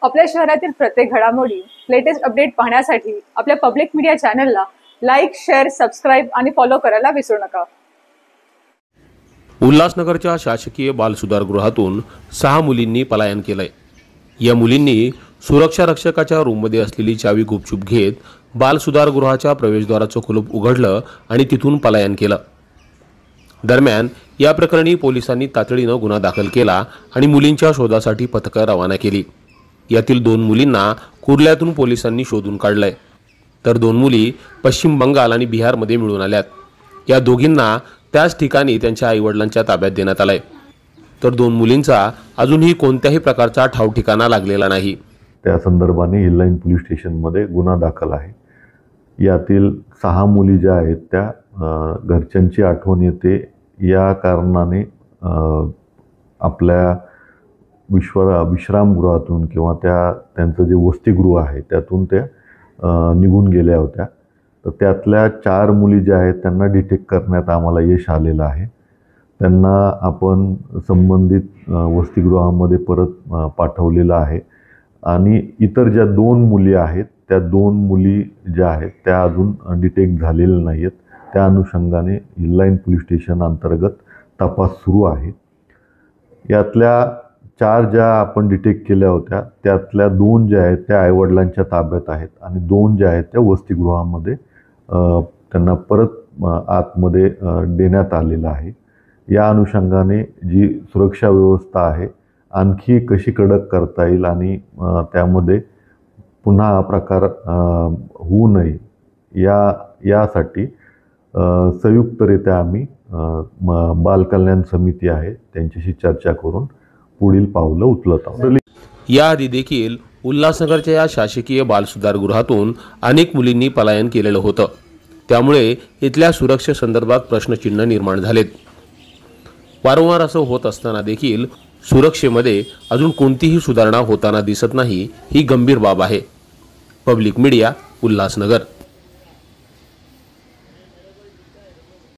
आपल्या शहरातील प्रत्येक घडामोडी लेटेस्ट अपडेट पाहण्यासाठी आपल्या पब्लिक मीडिया चॅनलला लाईक, शेअर, सबस्क्राईब आणि फॉलो करायला विसरू नका। उल्हासनगरच्या शासकीय बालसुधारगृहातून 6 मुलींनी पलायन केलंय। या मुलींनी सुरक्षा रक्षकाच्या रूममध्ये असलेली चावी गुपचूप घेत बालसुधारगृहाच्या प्रवेशद्वाराचं कुलूप उघडलं आणि तिथून पलायन केलं। दरम्यान या प्रकरणी पोलिसांनी तातडीनं गुन्हा दाखल केला आणि मुलींच्या शोधासाठी पथकं रवाना केली। यातील 2 मुलींना कुर्ल्यातून पोलिसांनी शोधून काढलंय, तर 2 मुली पश्चिम बंगाल आणि बिहारमध्ये मिळून आल्यात। या दोघींना त्याच ठिकाणी त्यांच्या आईवडिलांच्या ताब्यात देण्यात आलंय, तर 2 मुलींचा अजूनही कोणत्याही प्रकारचा ठाव ठिकाणा लागलेला नाही। त्या संदर्भाने हिललाईन पोलीस स्टेशनमध्ये गुन्हा दाखल आहे। यातील 6 मुली ज्या आहेत त्या घरच्यांची आठवण येते या कारणाने आपल्या विश्रामगृहातून किंवा त्यांचं जे वसतिगृह आहे त्यातून त्या निघून गेल्या होत्या। तर त्यातल्या 4 मुली ज्या आहेत त्यांना डिटेक्ट करण्यात आम्हाला यश आलेलं आहे। त्यांना आपण संबंधित वसतिगृहामध्ये परत पाठवलेलं आहे आणि इतर ज्या 2 मुली आहेत त्या 2 मुली ज्या आहेत त्या अजून डिटेक्ट झालेल्या नाहीत। त्या अनुषंगाने हिललाईन पोलीस स्टेशन अंतर्गत तपास सुरू आहे। यातल्या 4 ज्या आपण डिटेक्ट केल्या होत्या त्यातल्या 2 ज्या आहेत त्या आईवडिलांच्या ताब्यात आहेत आणि 2 ज्या आहेत त्या वसतिगृहामध्ये त्यांना परत आतमध्ये देण्यात आलेलं आहे। या अनुषंगाने जी सुरक्षा व्यवस्था आहे आणखी कशी कडक करता येईल आणि त्यामध्ये पुन्हा हा प्रकार होऊ नये यासाठी संयुक्तरित्या आम्ही बालकल्याण समिती आहे त्यांच्याशी चर्चा करून पुढील पावलं उचलत आहोत। याआधी देखील उल्हासनगरच्या या शासकीय बालसुधारगृहातून अनेक मुलींनी पलायन केलेलं होतं, त्यामुळे इथल्या सुरक्षेसंदर्भात प्रश्नचिन्ह निर्माण झालेत। वारंवार असं होत असताना देखील सुरक्षेमध्ये अजून कोणतीही सुधारणा होताना दिसत नाही, ही गंभीर बाब आहे। Public media, Ulhasnagar.